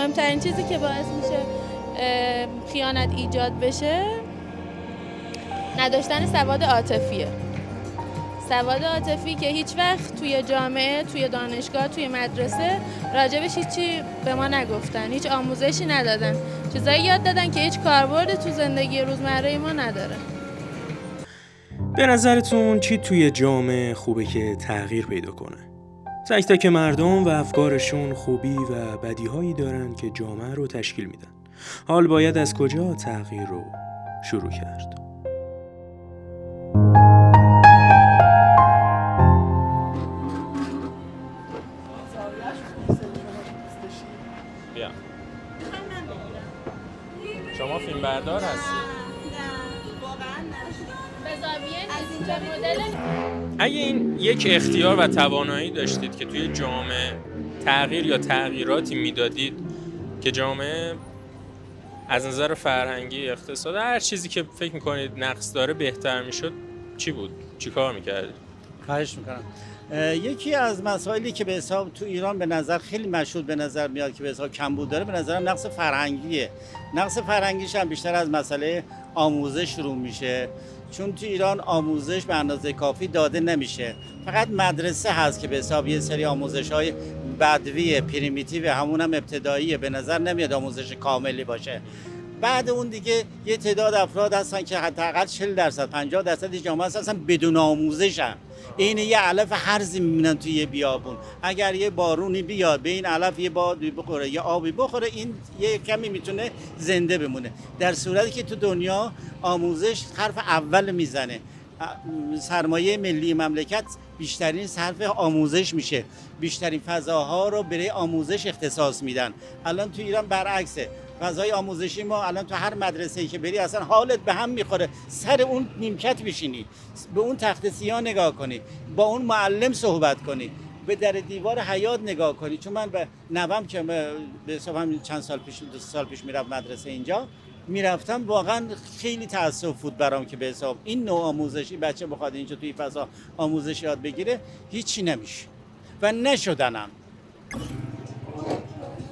مهمترین چیزی که باعث میشه خیانت ایجاد بشه نداشتن سواد عاطفیه. سواد عاطفی که هیچ وقت توی جامعه، توی دانشگاه، توی مدرسه راجبش هیچی به ما نگفتن، هیچ آموزشی ندادن، چیزایی یاد دادن که هیچ کاربردی تو زندگی روزمره ما نداره. به نظرتون چی توی جامعه خوبه که تغییر پیدا کنه؟ تک تک مردم و افکارشون خوبی و بدیهایی دارن که جامعه رو تشکیل میدن. حال باید از کجا تغییر رو شروع کرد؟ شما فیلم بردار هستید؟ اگه این یک اختیار و توانایی داشتید که توی جامعه تغییر یا تغییراتی میدادید که جامعه از نظر فرهنگی، اقتصاد، هر چیزی که فکر میکنید نقص داره بهتر میشد، چی بود؟ چی کار میکردید؟ خواهش میکنم. یکی از مسائلی که به حساب تو ایران به نظر خیلی مشهود به نظر میاد که به حساب کمبود داره، به نظرم نقص فرهنگیه. نقص فرهنگیش هم بیشتر از مسئله آموزش شروع میشه، چون تو ایران آموزش به اندازه کافی داده نمیشه. فقط مدرسه هست که به حساب یه سری آموزش‌های بدوی پریمیتیو، همون هم ابتداییه، به نظر نمیاد آموزش کاملی باشه. بعد اون دیگه یه تعداد افراد هستن که حداقل 40% 50% جامعه هستن بدون آموزشن. این یه علف هرزی میبینن توی یه بیابون، اگر یه بارونی بیاد به این علف یه بادی بخوره یه آبی بخوره، این یه کمی میتونه زنده بمونه. در صورتی که تو دنیا آموزش حرف اول میزنه، سرمایه ملی مملکت بیشترین صرف آموزش میشه، بیشترین فضاها رو برای آموزش اختصاص میدن. الان تو ایران برعکسه، فضای آموزشی ما الان تو هر مدرسه‌ای که بری اصلا حالت به هم میخوره، سر اون نیمکت بشینی، به اون تخت سیاه نگاه کنی، با اون معلم صحبت کنی، به در دیوار حیاط نگاه کنی. چون من به نوام که به حساب هم چند سال پیش، 2 سال پیش میرفت مدرسه اینجا، میرفتم واقعا خیلی تأسف بود برام که به حساب این نوع آموزشی بچه بخواد اینجا توی فضا آموزش یاد بگیره هیچی نمیشه و نشدنم.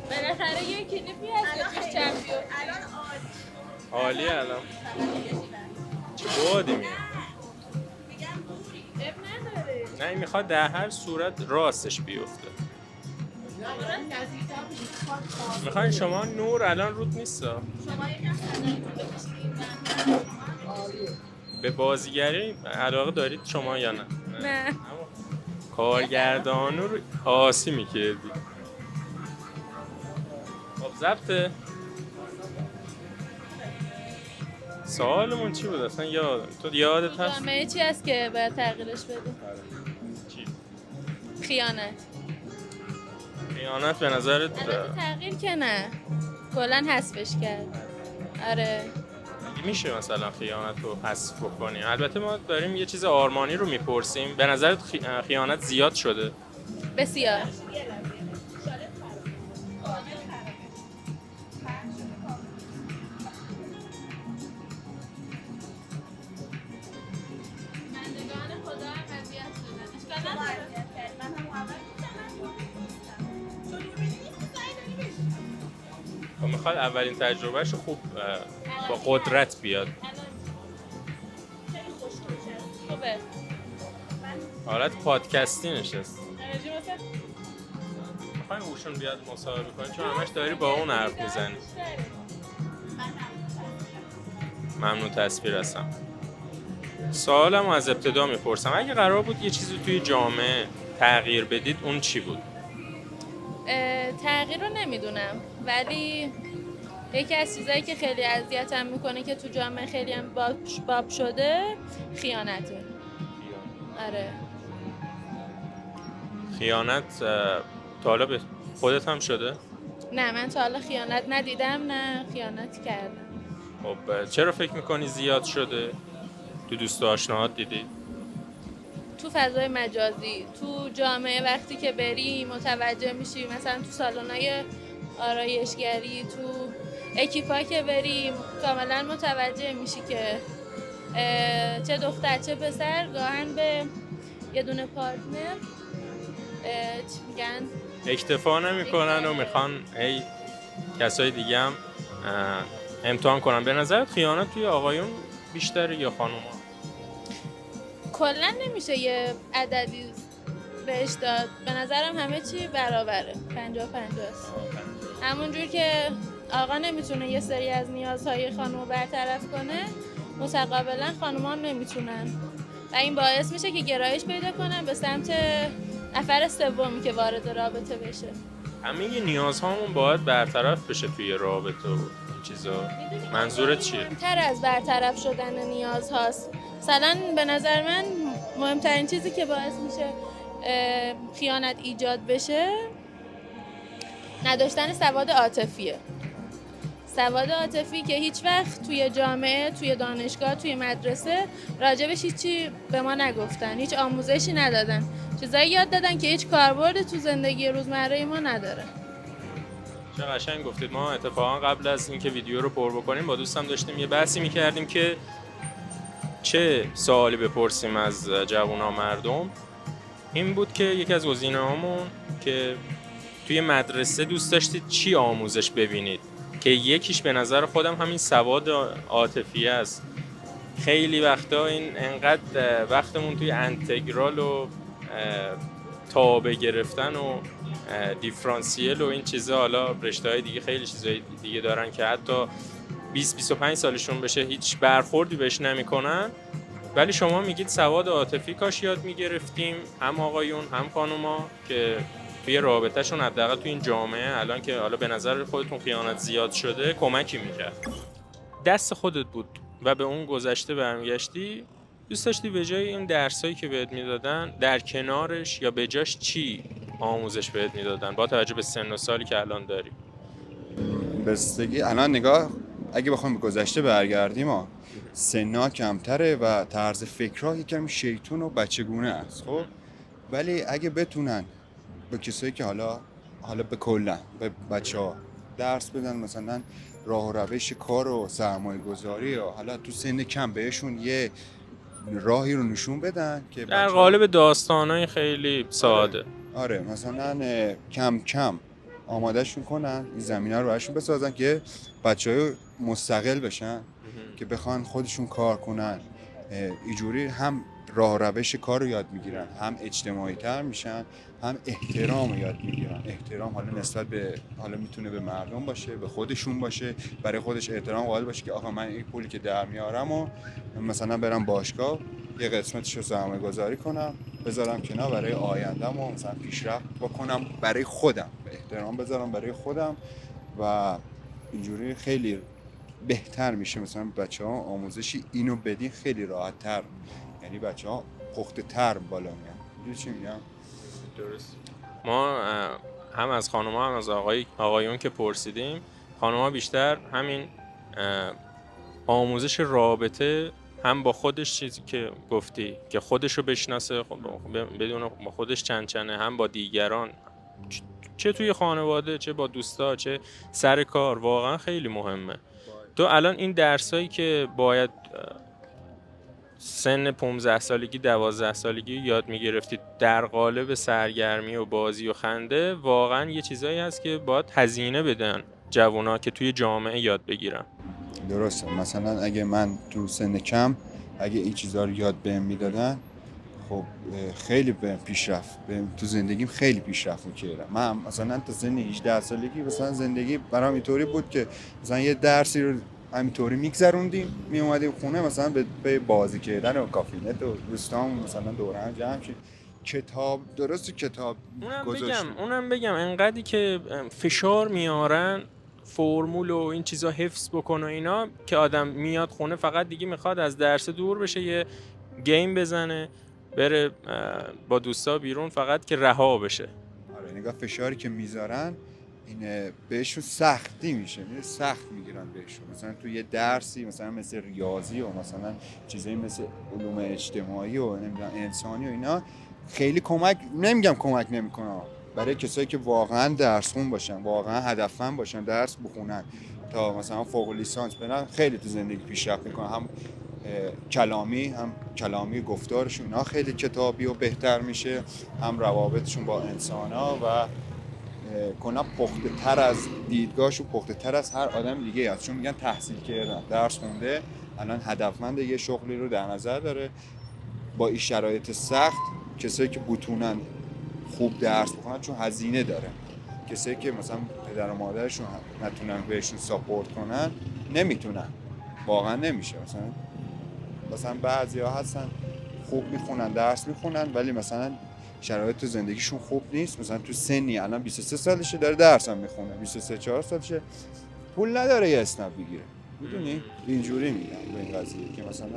بالاخره یه کلیپی هست که توش چمپیون عالیه. الان چه بادی میاد. نه این میخواد در هر صورت راستش بیفته. میخواین شما نور الان رود نیستا؟ به بازیگری علاقه دارید شما یا نه؟ نه. کارگردانو رو آسی میکردی. خب ضبطه؟ سوالمون چی بود اصلا؟ تو یادت هست؟ جامعه چی هست که باید تغییرش بده؟ چی؟ خیانت. خیانت به نظرت؟ تغییر که نه، کلاً حذفش کرد. آره. میشه مثلا خیانت رو حذف بکنیم؟ البته ما داریم یه چیز آرمانی رو میپرسیم. به نظرت خیانت زیاد شده؟ بسیار. میخواد اولین تجربهش خوب با قدرت بیاد. خوبه. حالت پادکستی نشست. میخوایم اوشون بیاد مصاحبه کنی چون همش داری با اون حرف میزنی. ممنون، تصویر هستم. سوالمو از ابتدا میپرسم، اگه قرار بود یه چیزی توی جامعه تغییر بدید اون چی بود؟ تغییر رو نمیدونم، ولی یکی از چیزایی که خیلی اذیتم میکنه که تو جامعه خیلی هم باب شده خیانته. آره. خیانت تا حالا به خودت هم شده؟ نه من تا حالا خیانت ندیدم، نه خیانت کردم. خب چرا فکر میکنی زیاد شده؟ تو دوست و آشناهات دیدی؟ تو فضای مجازی، تو جامعه وقتی که بری متوجه میشی، مثلا تو سالن‌های آرایشگری، تو اکیپا که بری کاملا متوجه میشی که چه دختر چه پسر گاهن به یه دونه پارتنر چی میگن؟ اکتفا نمیکنن و میخوان کسای دیگه هم امتحان کنن. به نظرت خیانت توی آقایون بیشتره یا خانوما؟ کلا نمیشه یه عددی بهش داد. به نظرم همه چی برابره، 50-50 است. همونجور که آقا نمیتونه یه سری از نیازهای خانم رو برطرف کنه، متقابلا خانوما هم نمیتونن و این باعث میشه که گرایش پیدا کنن به سمت نفر سومی که وارد رابطه بشه. همه نیازهامون باید برطرف بشه توی رابطه و این چیزا. منظورت چیه؟ مهمتر از برطرف شدن نیاز هاست. مثلا به نظر من مهمترین چیزی که باعث میشه خیانت ایجاد بشه نداشتن سواد عاطفیه. سواد عاطفی که هیچ وقت توی جامعه، توی دانشگاه، توی مدرسه راجبش هیچی به ما نگفتن، هیچ آموزشی ندادن، چیزایی یاد دادن که هیچ کاربرد تو زندگی روزمره ما نداره. چه قشنگ گفتید. ما اتفاقا قبل از اینکه ویدیو رو پر بکنیم با دوستم داشتیم یه بحثی می‌کردیم که چه سوالی بپرسیم از جوونا مردم. این بود که یکی از گزینه‌هامون که توی مدرسه دوست داشتید چی آموزش ببینید، که یکیش به نظر خودم همین سواد عاطفی است. خیلی وقتا این انقدر وقتمون توی انتگرال و تابع گرفتن و دیفرانسیل و این چیزا، حالا رشته‌های دیگه خیلی چیزای دیگه دارن که حتی 20-25 سالشون بشه هیچ برخوردی بهش نمی‌کنن، ولی شما میگید سواد عاطفی کاش یاد میگرفتیم، هم آقایون هم خانوما، که توی رابطه‌شون حداقل توی این جامعه الان که حالا به نظر خودتون خیانت زیاد شده کمکی میکرد. دست خودت بود و به اون گذشته برمیگشتی، دوست داشتی به جای این درسایی که بهت میدادن در کنارش یا به جاش چی آموزش بهت میدادن با توجه به سن و سالی که الان داری؟ بستگی الان نگاه، اگه بخوام به گذشته برگردیم سنا کمتره و طرز فکرها یکم شیطون و بچگونه است. خب ولی اگه بتونن به کسایی که حالا به کلا به بچه‌ها درس بدن، مثلا راه و روش کار و سرمایه گذاری، و حالا تو سن کم بهشون یه راهی رو نشون بدن که در قالب داستانای خیلی ساده. آره مثلا کم کم آمادهشون کنن، این زمینه رو براشون بسازن که بچه‌ها مستقل بشن، که بخوان خودشون کار کنن. اینجوری هم راه و روش کار رو یاد میگیرن، هم اجتماعی تر میشن، هم احترام رو یاد میگیرن. احترام حالا نسبت به، حالا میتونه به مردم باشه، به خودشون باشه، برای خودش احترام قائل باشه که آقا من این پولی که در میارم و مثلا برم باشگاه یه قسمتش رو سرمایه گذاری کنم بذارم کنار برای آیندم و مثلا پیشرفت بکنم برای خودم، احترام بذارم برای خودم و اینجوری خیلی بهتر میشه. مثلا بچه‌ها آموزشی اینو بدین خیلی راحت تر، یعنی بچه‌ها پخته تر بالا میان. میدونی چی میگم؟ درست. ما هم از خانوما هم از آقایون که پرسیدیم، خانوما بیشتر همین آموزش رابطه، هم با خودش چیزی که گفتی که خودشو بشناسه، بدون با خودش چنچنه، هم با دیگران، چه توی خانواده چه با دوستا چه سر کار، واقعا خیلی مهمه. تو الان این درسایی که باید سن 15 سالگی 12 سالگی یاد میگرفتید در قالب سرگرمی و بازی و خنده، واقعا یه چیزایی هست که باید هزینه بدن جوونا که توی جامعه یاد بگیرن. درسته. مثلا اگه من تو سن کم اگه این چیزا رو یاد بهم میدادن، خب خیلی بهم پیشرفت، تو زندگیم خیلی پیشرفت می‌کردم. من مثلا تا سن 18 سالگی مثلا زندگی برام اینطوری بود که مثلا یه درسی رو همینطوری میگذروندیم، میومدیم خونه مثلا به بازی کردن و کافینت و دوستام مثلا دور هم جمع شیم، کتاب، درست کتاب گذاشتیم. اونم بگم انقدری که فشار میارن فرمول و این چیزا حفظ بکنه اینا، که آدم میاد خونه فقط دیگه میخواد از درس دور بشه، یه گیم بزنه، بره با دوستا بیرون، فقط که رها بشه. آره نگاه فشاری که میذارن این بهشون سختی میشه، سخت میگیرن بهشون. مثلا تو یه درسی مثلا مثل ریاضی و مثلا چیزایی مثل علوم اجتماعی و نمیدونم انسانی و اینا خیلی نمیگم کمک نمیکنه برای کسایی که واقعا درس خون باشن، واقعا هدفمند باشن، درس بخونن تا مثلا فوق لیسانس برن، خیلی تو زندگی پیشرفت میکنن، هم کلامی گفتارشون اینا خیلی کتابی و بهتر میشه، هم روابطشون با انسان‌ها و کنن پخته تر از دیدگاهشون، پخته تر از هر آدم دیگه هست، چون میگن تحصیل کردن، درس خونده، الان هدفمند یه شغلی رو در نظر داره. با این شرایط سخت کسایی که بتونن خوب درس بخونن، چون هزینه داره، کسایی که مثلا پدر و مادرشون نتونن بهشون ساپورت کنن نمیتونن، واقعا نمیشه. مثلا بعضیا هستن خوب میخونن، درس میخونن، ولی مثلا شرایط زندگیشون خوب نیست، مثلا تو سنی الان 23 سالشه داره درس هم میخونه، 23 4 سالشه پول نداره یه اسنپ بگیره، میدونی؟ اینجوری میگم به این قضیه که مثلا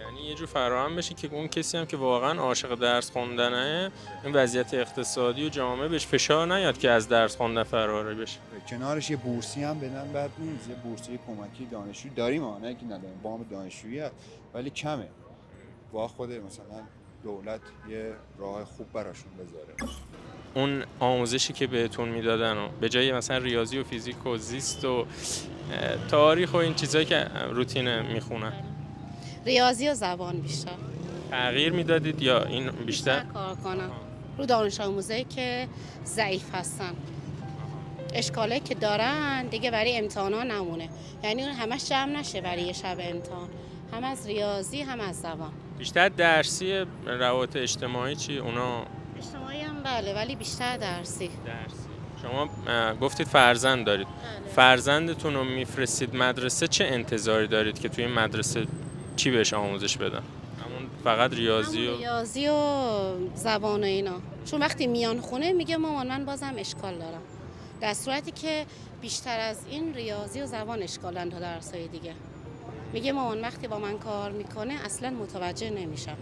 یعنی یه جور فراهم بشه که اون کسی هم که واقعا عاشق درس خوندنه، این وضعیت اقتصادی و جامعه بهش فشار نیاد که از درس خوندن فراری بشه. کنارش یه بورسی هم بدن بد نیست، یه بورسی کمکی دانشجویی داریم، نه که نداریم، وام دانشجویی هست ولی کمه. با خود مثلا دولت یه راه خوب براشون بذاره. اون آموزشی که بهتون میدادن و به جای مثلا ریاضی و فیزیک و زیست و تاریخ و این چیزایی که روتین میخونن، ریاضی و زبان بیشتر تغییر میدادید یا این بیشتر کار کنم رو دانش آموزایی که ضعیف هستن، اشکالایی که دارن دیگه برای امتحانا نمونه، یعنی اون همش جمع نشه برای یه شب امتحان، هم از ریاضی هم از زبان. بیشتر درسی؟ روابط اجتماعی چی؟ اونا اجتماعی هم بله، ولی بیشتر درسی. شما گفتید فرزند دارید. فرزندتون رو میفرستید مدرسه، چه انتظاری دارید که توی مدرسه چی بهش آموزش بدن؟ همون فقط ریاضی و ریاضی و زبان و اینا، چون وقتی میان خونه میگه مامان من بازم اشکال دارم، در صورتی که بیشتر از این ریاضی و زبان اشکالن تا درسای دیگه. میگه مامان وقتی با من کار میکنه اصلا متوجه نمیشم،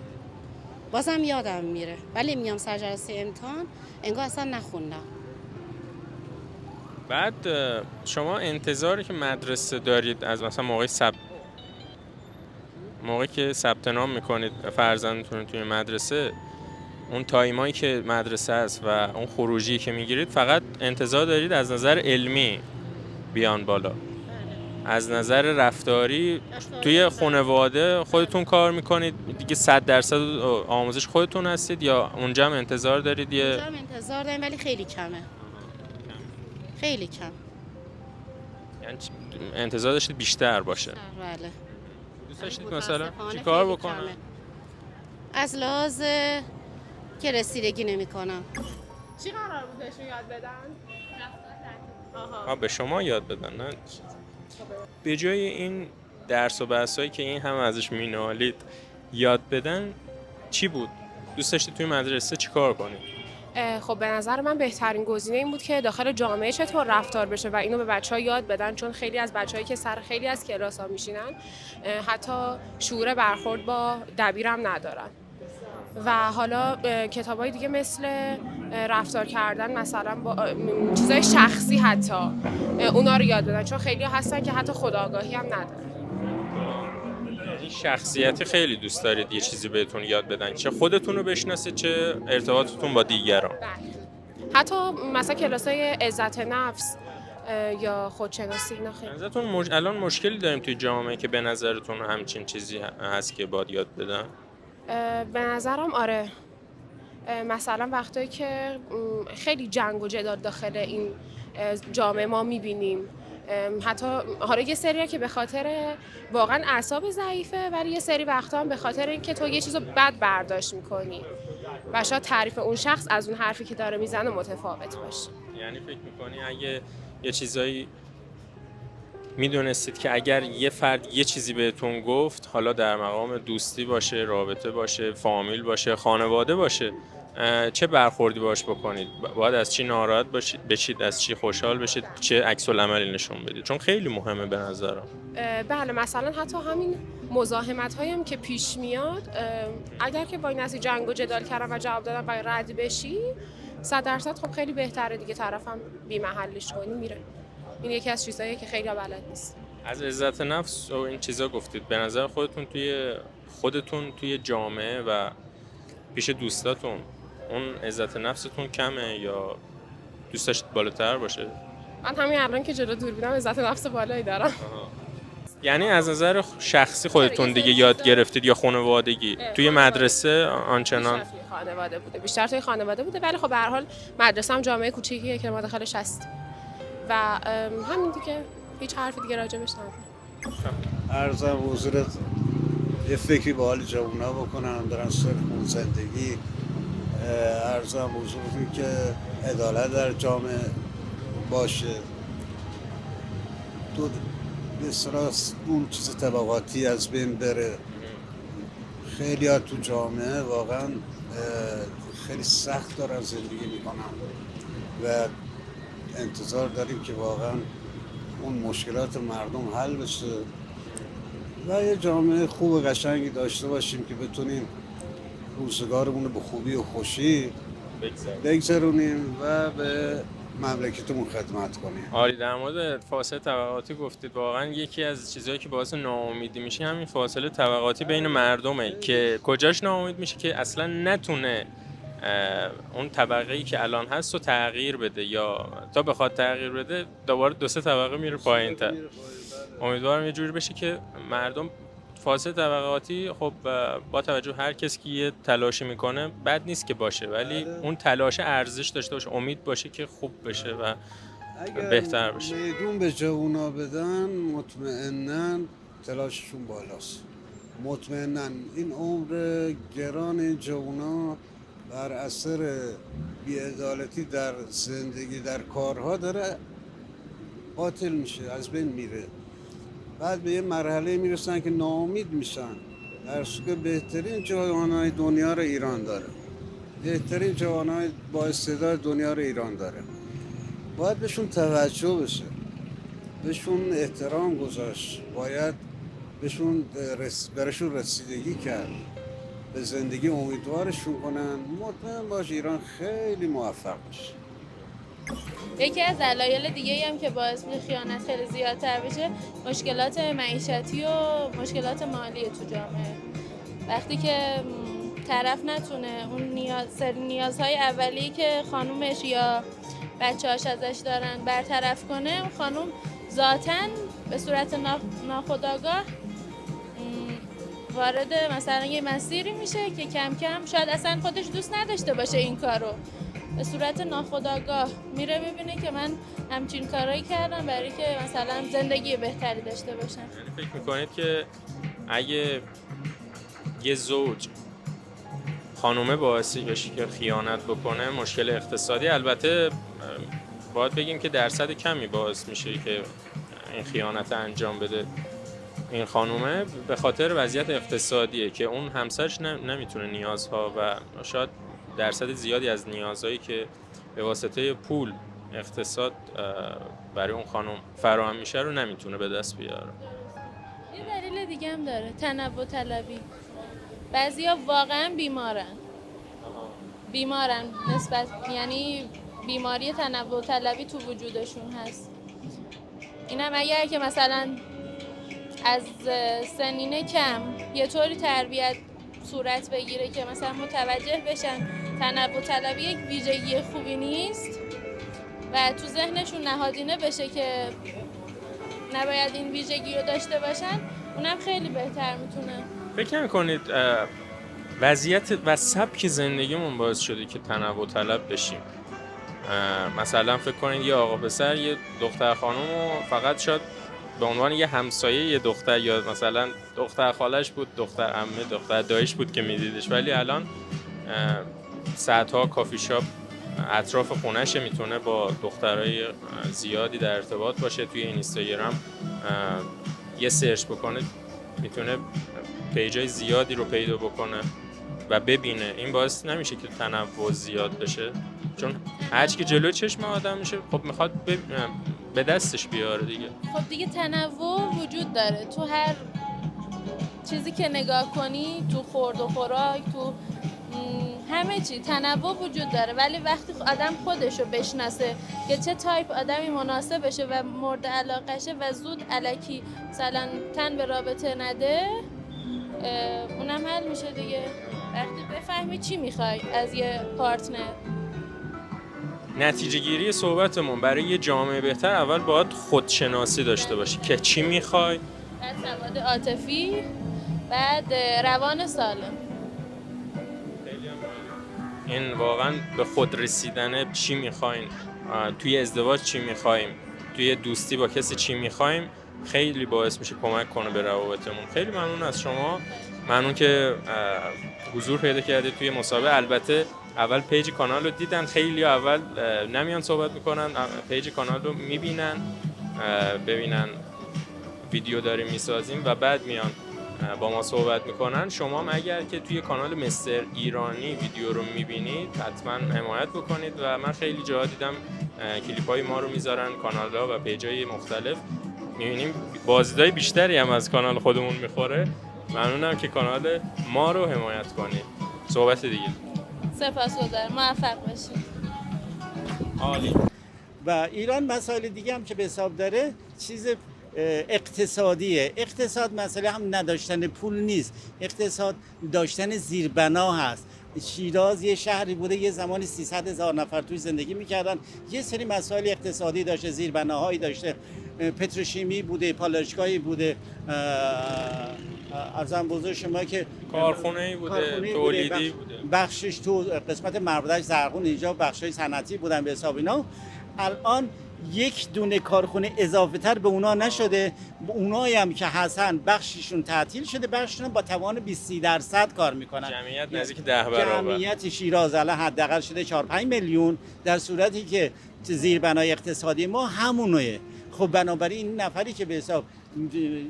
بازم یادم میره، ولی میام سر جلسه امتحان انگار اصلا نخوندم. بعد شما انتظاری که مدرسه دارید از مثلا موقعی که ثبت نام میکنید فرزندتون توی مدرسه، اون تایمایی که مدرسه است و اون خروجی که میگیرید، فقط انتظار دارید از نظر علمی بیان بالا؟ از نظر رفتاری توی خانواده خودتون کار میکنید دیگه 100% آموزش خودتون هستید، یا اونجا هم انتظار دارید؟ اونجا هم انتظار داریم ولی خیلی کمه، خیلی کم. یعنی انتظار داشتید بیشتر باشه؟ بله. دوست داشتید مثلا متاسفانه چی کار خیلی بکنن؟ کمه. از لحاظ که رسیدگی نمی کنم. چی قرار بود بهشون یاد بدن؟ به شما یاد بدن، نه؟ به جای این درس و بحثایی که این هم ازش مینالید یاد بدن، چی بود؟ دوست داشتید توی مدرسه چی کار کنید؟ خب به نظر من بهترین گزینه این بود که داخل جامعه چطور رفتار بشه و اینو به بچه‌ها یاد بدن، چون خیلی از بچه‌هایی که سر خیلی از کلاس‌ها میشینن حتی شعور برخورد با دبیرم ندارن. و حالا کتابای دیگه مثل رفتار کردن مثلا با چیزای شخصی حتی اونا رو یاد بدن، چون خیلی هستن که حتی خودآگاهی هم ندارن. این شخصیتی خیلی دوست دارید یه چیزی بهتون یاد بدن، چه خودتون رو بشناسید چه ارتباطتون با دیگران. حتی مثلا کلاسای عزت نفس یا خودشناسی، اینا خیلی. نظرتون الان مشکلی داریم توی جامعه که به نظرتون همچین چیزی هست که باید یاد بدن؟ به نظرم آره. مثلا وقتایی که خیلی جنگ و جدال داخل این جامعه ما میبینیم، حتی حالا یه سریه که به خاطر واقعا اعصاب ضعیفه، ولی یه سری وقتا هم به خاطر اینکه تو یه چیزو بد برداشت میکنی و شاید تعریف اون شخص از اون حرفی که داره میزنه متفاوت باشه. یعنی فکر میکنی اگه یه چیزایی میدونستید که اگر یه فرد یه چیزی بهتون گفت، حالا در مقام دوستی باشه، رابطه باشه، فامیل باشه، خانواده باشه، چه برخوردی باش بکنید؟ باید از چی ناراحت بشید، از چی خوشحال بشید، چه عکس العملی نشون بدید؟ چون خیلی مهمه به نظرم. بله، مثلا حتی همین مزاحمت هایم که پیش میاد، اگر که با این از جنگ و جدال کردن و جواب دادن و رد بشی 100% خب خیلی بهتره دیگه، طرفم بی محلش کنی میره. این یکی از چیزاییه که خیلی بلد نیست. از عزت نفس و این چیزا گفتید، به نظر خودتون توی جامعه و پیش دوستاتون اون عزت نفستون کمه یا دوست داشتید بالاتر باشه؟ من همین الان که جلو دوربینم عزت نفس بالایی دارم. یعنی از نظر شخصی خودتون دیگه یاد گرفتید یا خانوادگی؟ توی مدرسه آنچنان؟ بیشتر توی خانواده بوده، بیشتر توی خانواده بوده، ولی خب به هر حال مدرسه هم جامعه کوچیکیه که ما داخلش هستیم و همین دیگه، هیچ حرفی دیگه راجبش ندارم. عرضم حضورت یه فکری به حال جوونا بکنن، دارن سر خون زندگی. عرضم حضورتون که عدالت در جامعه باشه، تو بسیار اون چیز طبقاتی از بین بره. خیلی ها تو جامعه واقعا خیلی سخت دارن زندگی میکنن و انتظار داریم که واقعا اون مشکلات مردم حل بشه و یه جامعه خوب و قشنگی داشته باشیم که بتونیم روزگارمون رو به خوبی و خوشی بگذرونیم و به مملکتمون خدمت کنیم. عالی. در مورد فاصله طبقاتی گفتید، واقعا یکی از چیزهایی که باعث ناامیدی میشه همین فاصله طبقاتی بین مردمه که کجاش ناامید میشه که اصلا نتونه اون طبقه‌ای که الان هست رو تغییر بده، یا تا بخواد تغییر بده دوباره 2-3 طبقه میره پایین‌تر. امیدوارم یه جوری بشه که مردم فاصله طبقاتی، خب با توجه هر کسی که یه تلاشی میکنه بد نیست که باشه، ولی اون تلاش ارزش داشته باشه، امید باشه که خوب بشه و بهتر بشه. میدون به جوونا بدن مطمئناً تلاششون بالاست. مطمئناً این عمر گران این جوونا بر اثر بی‌عدالتی در زندگی در کارها داره باطل میشه، از بین میره. بعد به یه مرحله میرسن که ناامید میشن، در صورتی که بهترین جوانای دنیا رو ایران داره، بهترین جوانای با استعداد دنیا رو ایران داره. باید بهشون توجه بشه، بهشون احترام گذاشت، باید بهشون برشون رسیدگی کرد، به زندگی امیدوارشون کنن. مطمئن باش ایران خیلی موفق میشه. یکی از دلایل دیگه هم که باعث میشه خیانت خیلی زیادتر بشه مشکلات معیشتی و مشکلات مالی تو جامعه. وقتی که طرف نتونه اون نیازهای اولیه‌ای که خانومش یا بچه‌هاش ازش دارن برطرف کنه، اون خانوم ذاتاً به صورت ناخودآگاه وارد مثلا یه مسیری میشه که کم کم شاید اصلا خودش دوست نداشته باشه این کارو، به صورت ناخودآگاه میره ببینه که من همچین کارایی کردم برای که مثلا زندگی بهتری داشته باشم. یعنی فکر میکنید که اگه یه زوج خانومه باعثی بشه که خیانت بکنه، مشکل اقتصادی، البته باید بگیم که درصد کمی باعث میشه که این خیانت انجام بده این خانومه، به خاطر وضعیت اقتصادیه که اون همسرش نمیتونه نیازها و شاید درصد زیادی از نیازهایی که به واسطه پول اقتصاد برای اون خانم فراهم میشه رو نمیتونه به دست بیاره. یه دلیل دیگه هم داره، تنوع طلبی. بعضیا واقعا بیمارن نسبت، یعنی بیماری تنوع طلبی تو وجودشون هست. اینم اگر که مثلا از سنین کم یه طوری تربیت صورت بگیره که مثلا متوجه بشن تنوع طلبی یک ویژگی خوبی نیست و تو ذهنشون نهادینه بشه که نباید این ویژگی رو داشته باشن، اونم خیلی بهتر میتونه. فکر نمی‌کنید وضعیت و سبک زندگیمون باعث شده که تنوع طلب بشیم؟ مثلا فکر کنید یه آقا پسر یه دختر خانم رو فقط شاید به عنوان یه همسایه یه دختر، یا مثلا دختر خالش بود، دختر عمه، دختر دایش بود که میدیدش، ولی الان صدها کافی شاپ اطراف خونه‌شه، میتونه با دخترای زیادی در ارتباط باشه. توی اینستاگرام یه سرچ بکنه میتونه پیجای زیادی رو پیدا بکنه و ببینه. این باعث نمیشه که تنوع زیاد بشه؟ چون هرچی که جلو چشم آدم میشه خب میخواد به دستش بیاره دیگه. خب دیگه تنوع وجود داره تو هر چیزی که نگاه کنی، تو خورد و خوراک، تو همه چی تنوع وجود داره، ولی وقتی آدم خودشو بشناسه که چه تایپ آدمی مناسبشه و مورد علاقشه و زود الکی مثلا تن به رابطه نده، اونم حل میشه دیگه. وقتی بفهمی چی میخوای از یه پارتنر. نتیجه گیری صحبتمون برای یه جامعه بهتر اول باید خودشناسی داشته باشی که چی میخوای بعد سواد عاطفی، بعد روان سالم. این واقعا به خود رسیدن چی میخواین، توی ازدواج چی میخوایم، توی دوستی با کسی چی میخوایم، خیلی باعث میشه کمک کنه به روابطمون. خیلی ممنون از شما، ممنون که حضور پیدا کردید توی مسابقه. البته اول پیج کانال رو دیدن، خیلی اول نمیان صحبت میکنن، پیج کانال رو میبینن، ببینن ویدیو داریم میسازیم و بعد میان با ما صحبت میکنن. شما هم اگر که توی کانال مستر ایرانی ویدیو رو میبینید حتما حمایت بکنید و من خیلی جاها دیدم کلیپ های ما رو میذارن کانال ها و پیج های مختلف، میبینیم بازدیدهای بیشتری هم از کانال خودمون میخوره. ممنونم که کانال ما رو حمایت کنید. صحبت دیگه. سپاسگزارم، موفق باشید. عالی. و ایران مسائل دیگه هم که به حساب داره چیز اقتصادیه. اقتصاد مسئله هم نداشتن پول نیست، اقتصاد داشتن زیربنا هست. شیراز یه شهری بوده یه زمانی 300,000 نفر توی زندگی میکردن، یه سری مسائل اقتصادی داشته، زیربناهایی داشته، پتروشیمی بوده، پالایشگاهی بوده، ارزم بزرگ شما که کارخونه‌ای بوده، تولیدی بوده، بخشش تو قسمت مربدش زرغون، اینجا بخشای صنعتی بودن به حساب اینا. الان یک دونه کارخونه اضافه تر به اونا نشده، اونایی هم که هستن بخششون تعطیل شده، بخششون با توان 20-30% کار میکنن. جمعیت نزدیک 10 برابر. جمعیت شیراز الان حداقل شده 4-5 میلیون، در صورتی که زیربنای اقتصادی ما همونه. خب بنابراین این نفری که به حساب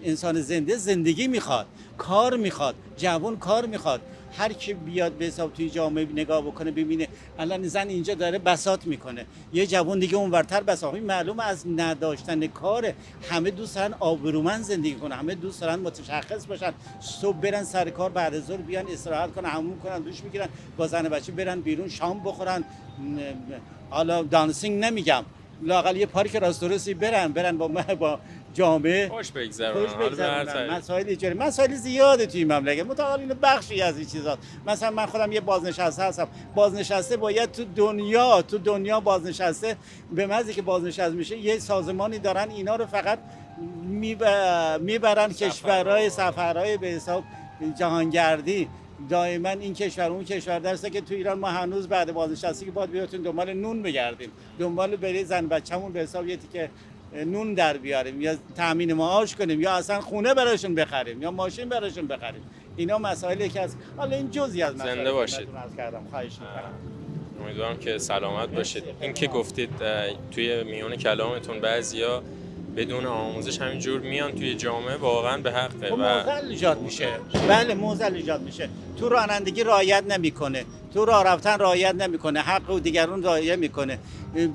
انسان زندگی میخواد، کار میخواد، جوان کار میخواد، هر کی بیاد به حساب توی جامعه نگاه بکنه ببینه الان زن اینجا داره بساط میکنه، یه جوان دیگه اونورتر بساط. معلومه از نداشتن کار، همه دوست دارن آبرومند زندگی کنن، همه دوست دارن متشخص باشن، صبح برن سر کار، بعد از ظهر بیان استراحت کنن، حموم کنن، دوش بگیرن، با زن بچه برن بیرون شام بخورن. حالا دانسینگ نمیگم، لااقل یه پارک راستورسی برن با جامعه خوش بگذرونن. مسائل ایجاری، مسائل زیاده توی مملکت، متعال اینو بخشی از این چیزات. مثلا من خودم یه بازنشسته هستم، بازنشسته باید تو دنیا بازنشسته به محضی که بازنشسته میشه یه سازمانی دارن اینا رو فقط میبرن کشورهای سفرهای به حساب جهانگردی، دائما این کشور اون کشور، درسته که تو ایران ما هنوز بعد بازنشستگی باید بیاتون دنبال نون بگردیم، دنبال برای زن بچه‌مون به حساب یه تیکه نون در بیاریم، یا تامین معاش کنیم، یا اصلا خونه براشون بخریم، یا ماشین براشون بخریم. اینا مسائلی که از حالا این جزئی از مسائل زنده باشید. خواهش می‌کنم. امیدوارم که سلامت باشید. این که گفتید توی میون کلامتون بعضیا بدون آموزش همینجور میان توی جامعه، واقعا به حقه و معضل ایجاد میشه. بله معضل ایجاد میشه. تو رانندگی رعایت نمیکنه، تو راه رفتن رعایت نمیکنه، حق و دیگران رعایت میکنه،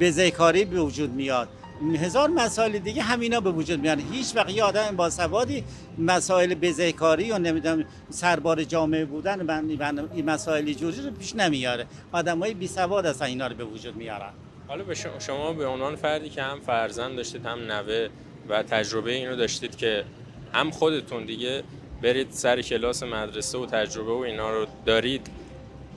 بزهکاری به وجود میاد، هزار مسائل دیگه همینا به وجود میاد. هیچ وقت یه آدم با سوادی مسائل بزهکاری یا نمیدونم سربار جامعه بودن این مسائل جوری رو پیش نمیاره. آدمای بی سواد هستن اینا رو به وجود میارن. حالا به شما به عنوان فردی که هم فرزند داشتید هم نوه و تجربه اینو داشتید که هم خودتون دیگه برید سر کلاس مدرسه و تجربه و اینا رو دارید،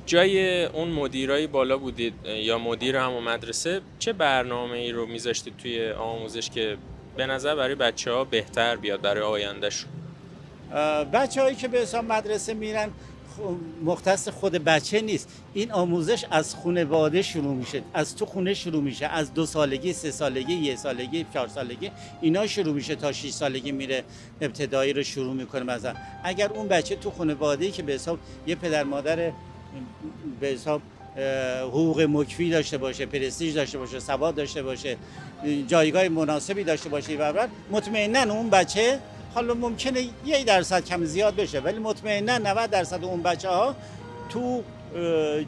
جای اون مدیرای بالا بودید یا مدیر همون مدرسه، چه برنامه‌ای رو میذاشتید توی آموزش که به نظر برای بچه‌ها بهتر بیاد برای آیندهشون؟ بچه‌هایی که به حساب مدرسه میرن مختص خود بچه نیست، این آموزش از خانواده شروع میشه، از تو خونه شروع میشه، از 2 سالگی، 3 سالگی، 1 سالگی، 4 سالگی اینا شروع میشه تا 6 سالگی میره ابتدایی رو شروع میکنه. مثلا اگر اون بچه تو خانواده‌ای که به حساب یه پدر مادر به حساب حقوق مکفی داشته باشه، پرستیژ داشته باشه، سواد داشته باشه، جایگاه مناسبی داشته باشه و مطمئنا اون بچه، حالا ممکنه 1% کم زیاد بشه ولی مطمئنا 90% اون بچه‌ها تو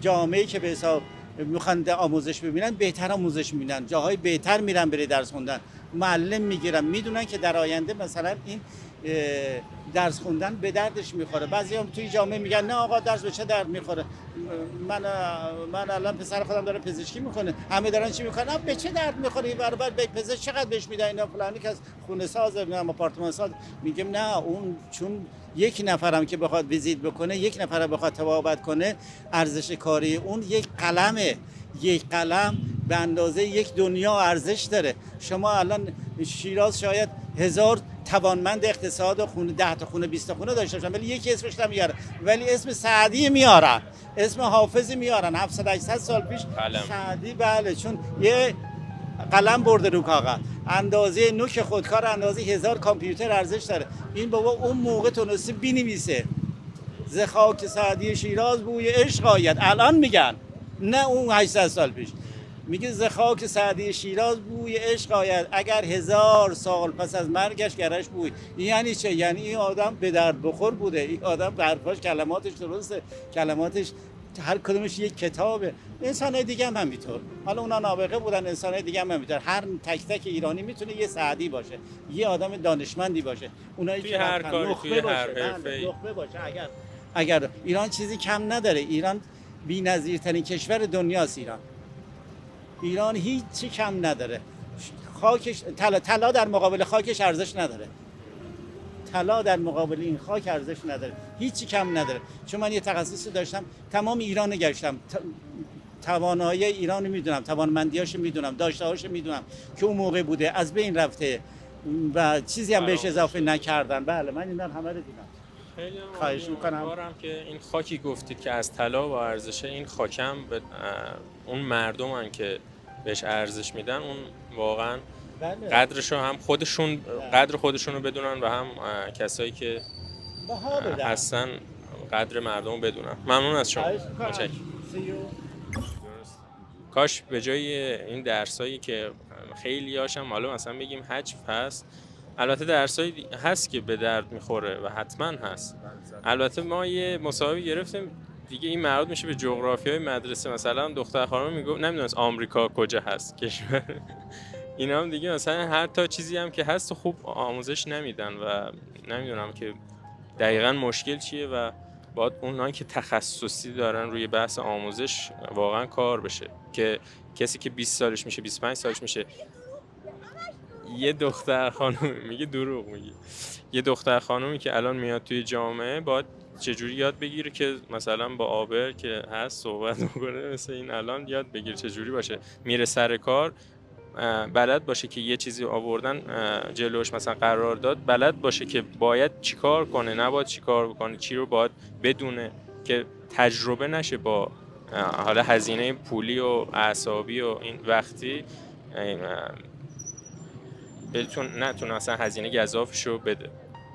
جامعه‌ای که به حساب میخوان آموزش ببینن بهتر آموزش میبینن، جاهای بهتر میرن برای درس خوندن، معلم میگیرن، میدونن که در آینده مثلا این درس خوندن به دردش میخوره. بعضی هم توی جامعه میگن نه آقا درس به چه درد میخوره، من الان پسر خودم داره پزشکی میکنه، همه دارن چی میکنن به چه درد میخوره، برابر به پزشک چقدر بهش میدن، اینا فلانی که از خونه ساز میگم آپارتمان ساز، میگم نه اون چون یک نفرم که بخواد ویزیت بکنه، یک نفر بخواد تبابت کنه، ارزش کاری اون یک قلمه، یک قلم به اندازه یک دنیا ارزش داره. شما الان شیراز شاید 1000 توانمند اقتصاد و خونه 10 تا خونه 20 تا خونه داشته باشن ولی یکی اسمش نمیارن، ولی اسم سعدی میارن، اسم حافظی میارن. 700 800 سال پیش سعدی، بله، چون یه قلم برده رو کاغذ، اندازه نوک خودکار اندازه 1000 کامپیوتر ارزش داره. این بابا اون موقع تونسته بنویسه ز خاک سعدی شیراز بوی عشق آید. الان میگن، نه اون 800 سال پیش. میگه ز خاک سعدی شیراز بوی عشق آید، اگر 1000 سال پس از مرگش گرش بوی. یعنی چه؟ یعنی این آدم به درد بخور بوده، این آدم حرفاش کلماتش درسته، کلماتش هر کدومش یک کتابه. انسان‌های دیگه هم همینطور، حالا اونا نابغه بودن، انسان‌های دیگه هم همینطور. هر تک تک ایرانی میتونه یه سعدی باشه، یه آدم دانشمندی باشه، اونایی که هر کاری، توی هر حرفه‌ای نخبه باشه. اگر ایران چیزی کم نداره، ایران بی‌نظیرترین کشور دنیاست. ایران هیچی کم نداره. خاکش طلا در مقابل خاکش ارزش نداره. طلا در مقابل این خاک ارزش نداره، هیچی کم نداره. چون من یه تخصصی داشتم، تمام ایران گشتم، توانایی ایران میدونم، توانمندیاشو میدونم، داشته‌هاشو میدونم که اون موقع بوده، از بین رفته و چیزی هم بهش اضافه نکردن. بله، من اینا همه رو دیدم. خیلی خواهش میکنم که این خاکی گفتید که از طلا با ارزشه، این خاکم به اون مردمن که بهش ارزش میدن، اون واقعا قدرشو هم خودشون قدر خودشونو بدونن و هم کسایی که هستن قدر مردمو بدونن. ممنون از شما. کاش به جای این درسایی که خیلی هاشم حالا مثلا بگیم حذف هست، البته درسایی هست که به درد میخوره و حتما هست. البته ما یه مسابقه گرفتیم دیگه، این مربوط میشه به جغرافیای مدرسه. مثلا دختر خانم میگفت نمیدونست آمریکا کجا هست کشور. اینا هم دیگه مثلا هر تا چیزی هم که هست خوب آموزش نمیدن و نمیدونم که دقیقاً مشکل چیه و باید اونایی که تخصصی دارن روی بحث آموزش واقعا کار بشه که کسی که 20 سالش میشه 25 سالش میشه یه دختر خانم میگه دروغ میگه، یه دختر خانومی که الان میاد توی جامعه باید چجوری یاد بگیره که مثلا با آبر که هست صحبت میکنه مثل این الان یاد بگیره چجوری باشه، میره سر کار بلد باشه که یه چیزی آوردن جلوش مثلا قرار داد، بلد باشه که باید چیکار کنه، نباید چیکار بکنه، چی رو باید بدونه که تجربه نشه با حالا هزینه پولی و اعصابی و این وقتی نتونه اصلا هزینه گزافشو بده،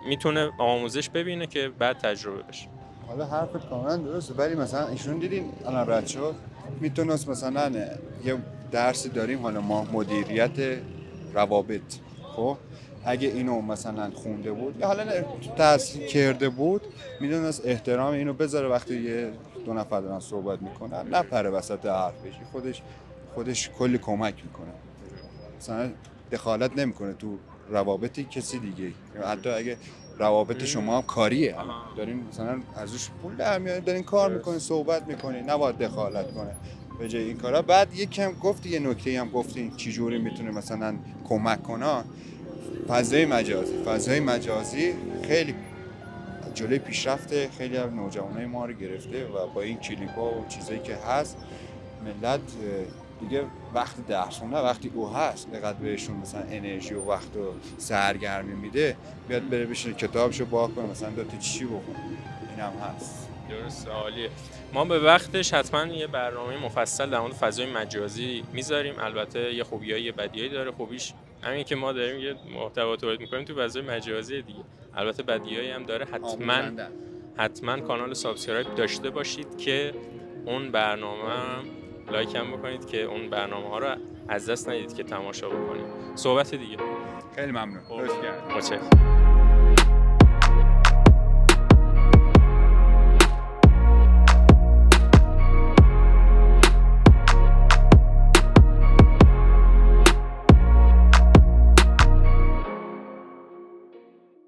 میتونه آموزش ببینه که بعد تجربه بشه. حالا حرفت کاملا درسته، ولی مثلا ایشون دیدین الان بچه‌ها میتونست مثلا یه درسی داریم حالا ما مدیریت روابط، خب اگه اینو مثلا خونده بود یا حالا تحصیل کرده بود میدونست احترام اینو بذاره وقتی یه دو نفر دارن صحبت میکنن نپره وسط حرفش، خودش کلی کمک میکنه، مثلا دخالت نمیکنه تو روابط کسی دیگه. حتی اگه روابط شما هم کاریه، دارین مثلا ازش پول در میارین، دارین کار میکنین، صحبت میکنین، نباید دخالت کنه به جای این کارا. بعد یکم گفتی یه نکته هم گفتین چه جوری میتونه مثلا کمک کنه. فضای مجازی خیلی جلوی پیشرفته خیلی از نوجوانای ما رو گرفته و با این کلیپ‌ها و چیزایی که هست ملت دیگه وقت درس خوندن وقتی او هست اینقدر بهشون مثلا انرژی و وقت و سرگرمی میده، بیاد بره بشینه کتابشو باز کنه مثلا دو تا چی بخونه. اینم هست. درست، عالیه. ما به وقتش حتما یه برنامه مفصل در مورد فضای مجازی میذاریم. البته یه خوبیایی یه بدیایی داره. خوبیش همین که ما داریم یه محتوا تولید میکنیم تو فضای مجازی دیگه. البته بدیایی هم داره. حتما کانال سابسکرایب داشته باشید که اون برنامه لایک هم بکنید که اون برنامه ها رو از دست ندید که تماشا بکنید. صحبت دیگه. خیلی ممنون. لطف کردید.